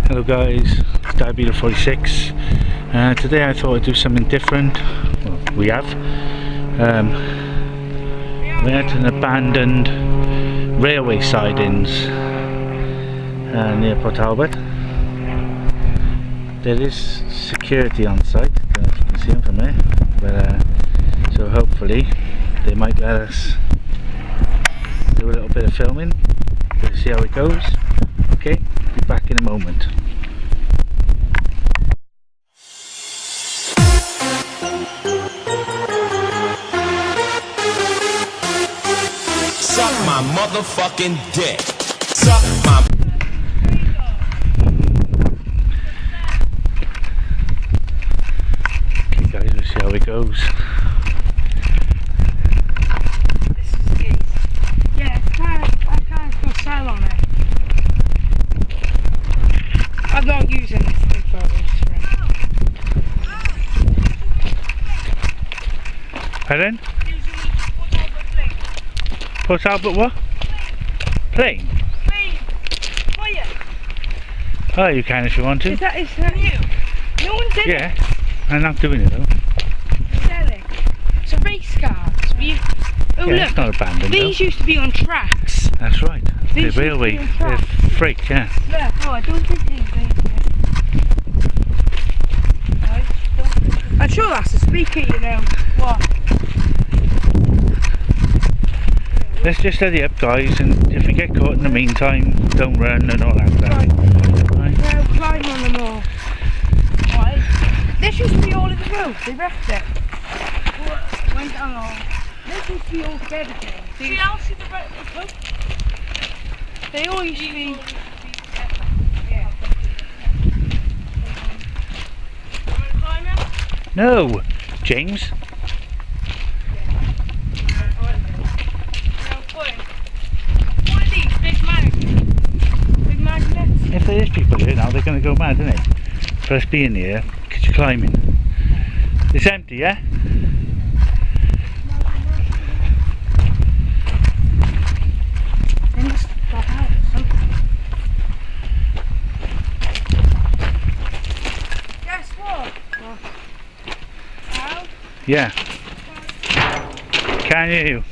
Hello guys, it's Diabetes 46. Today I thought I'd do something different. Well, we have. We're at an abandoned railway sidings near Port Talbot. There is security on site, I don't know if you can see them from there, but so hopefully they might let us do a little bit of filming. We'll see how it goes. Okay, be back in a moment. Suck my motherfucking dick. Suck my. Okay guys, we'll see how it goes. This is the case. Yeah, I can't go sell on it. I'm not using this thing photos. Pardon? Port Talbot what? Plane? Plane. Fire. Oh, you can if you want to. Is that you? No one did it. Yeah, I'm not doing it though. Sell it. It's a race car. Oh Yeah, look. it's not abandoned These though. used to be on tracks. That's right. These The used to railway, be on they're tracks. freight, yeah. Look. Oh, I don't think I'm sure that's a speaker, you know. What? Let's just steady up guys, and if we get caught in the meantime, don't run and all that stuff. Right. They'll climb on them all. Right. This used to be all in the road. They left it. Went down all. This used to be all together. See how see the road? They all used to be. Yeah. No, James. If there is people here now, they're going to go mad, isn't it? For us being here, because you're climbing. It's empty, yeah? Guess what? How? Yeah. Can you?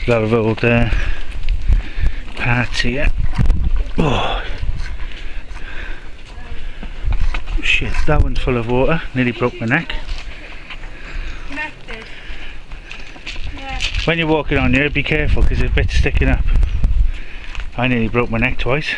A lot of old parts here. Oh. Shit, that one's full of water. Nearly broke my neck. Connected. Yeah. When you're walking on here, be careful because there's a bit sticking up. I nearly broke my neck twice.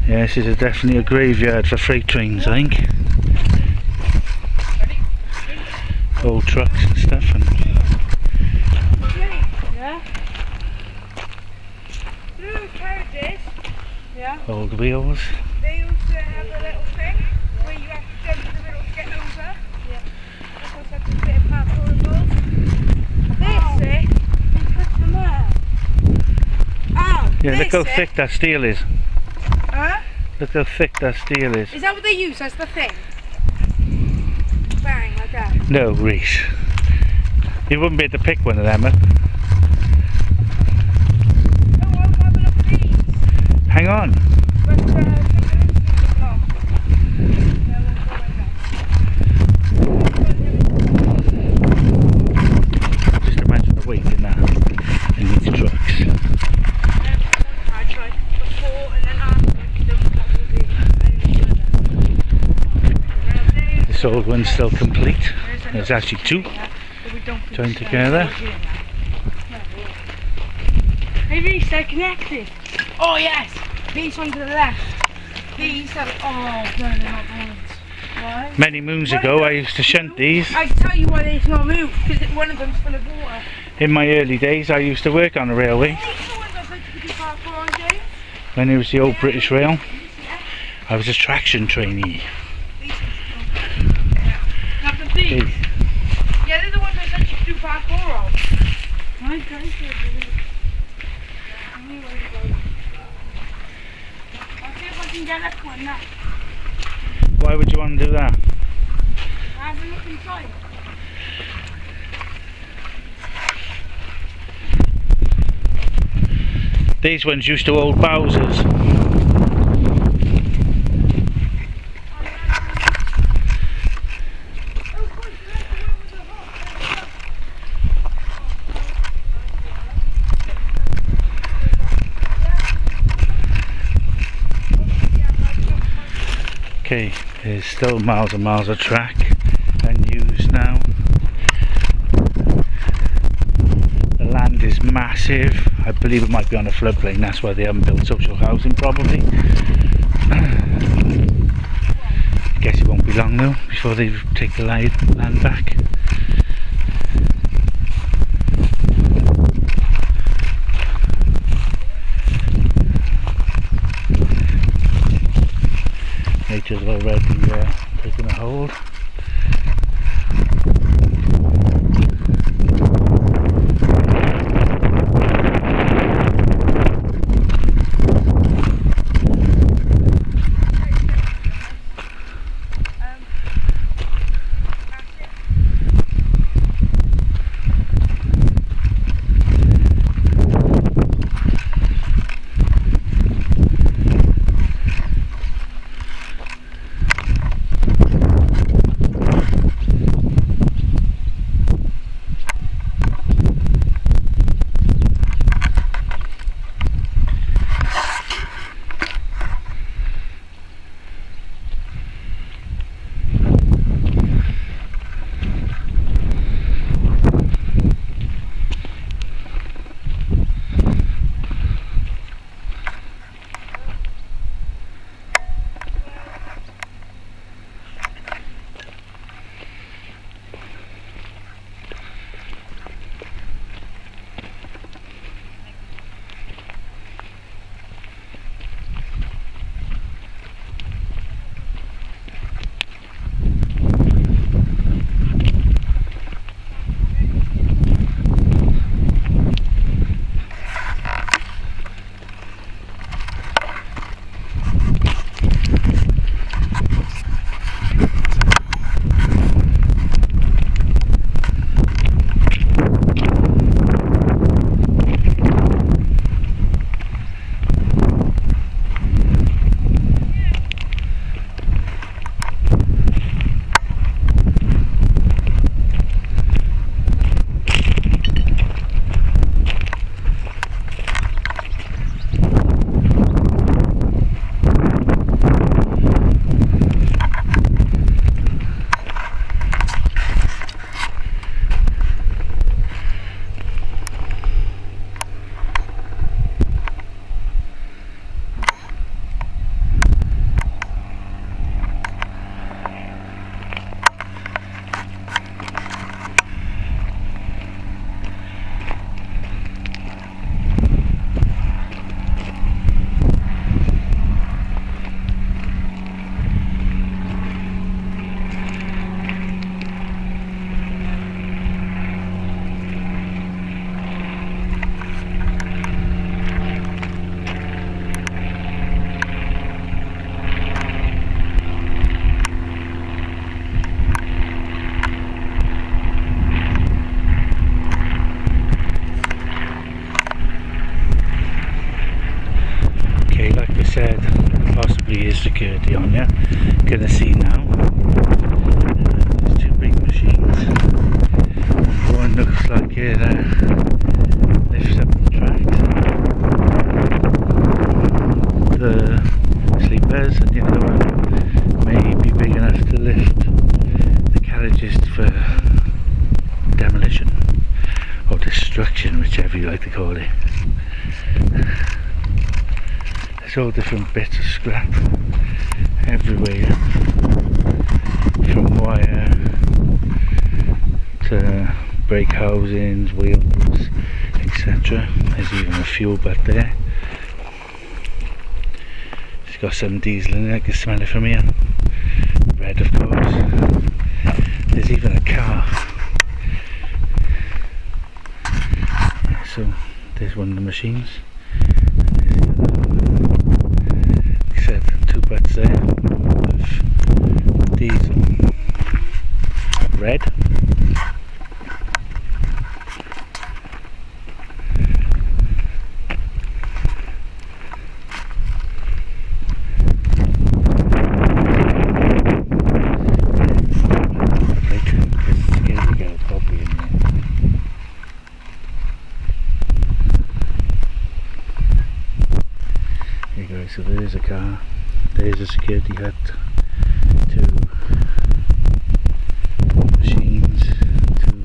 Yeah, this is definitely a graveyard for freight trains, I think. Old trucks and stuff, and Yeah. You know carriages? Yeah. old wheels. They used to have a little thing where you have to jump in the middle to get over. Yeah. That's what's like a bit of parkour involved. This, you put them there. Oh, Yeah, look how this, thick that steel is. Huh? Look how thick that steel is. Is that what they use as the thing? Bang, like that. No, Reese. You wouldn't be able to pick one of them, huh? Oh, I'll have a look at these. Hang on. But, no. Yeah, we'll go like that. Just imagine the weight in that, in these trucks. I tried before and then after. This old one's still complete. There's actually two joined together. Maybe they're connected. Oh yes! These ones to the left. These are. Oh no, they're not ones. Why? Many moons ago I used to shunt these. I can tell you why they've not moved, because one of them's full of water. In my early days I used to work on a railway. These are the ones I said you could do parkour on, James. When it was the old British Rail, I was a traction trainee. Not the these. Okay. Yeah, they're the ones I said you could do parkour on. My guys are really. can get that one now. Why would you want to do that? Have a look inside. These ones used to hold Bowsers. Okay, there's still miles and miles of track, unused now. The land is massive. I believe it might be on a floodplain, that's why they haven't built social housing probably. I guess it won't be long though before they take the land back. Nature's already taking a hold. Said possibly is security on you. Gonna see now. There's two big machines. One looks like it lifts up the tracks, the sleepers, and the other one may be big enough to lift the carriages for demolition or destruction, whichever you like to call it. All different bits of scrap everywhere, from wire to brake housings, wheels, etc. There's even a fuel butt there. It's got some diesel in it, I can smell it from here. Red, of course. There's even a car. So there's one of the machines. red. So there's a car, there's a security hut, 2 machines, 2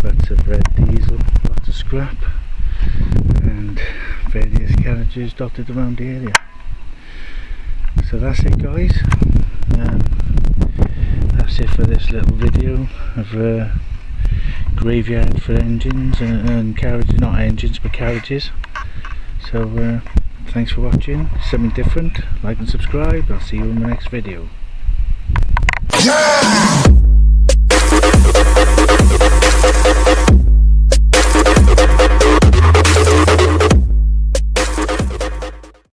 butts of red diesel, lots of scrap, and various carriages dotted around the area. So that's it, guys. That's it for this little video of a graveyard for engines and carriages, not engines but carriages. So thanks for watching. Something different. Like and subscribe. I'll see you in the next video.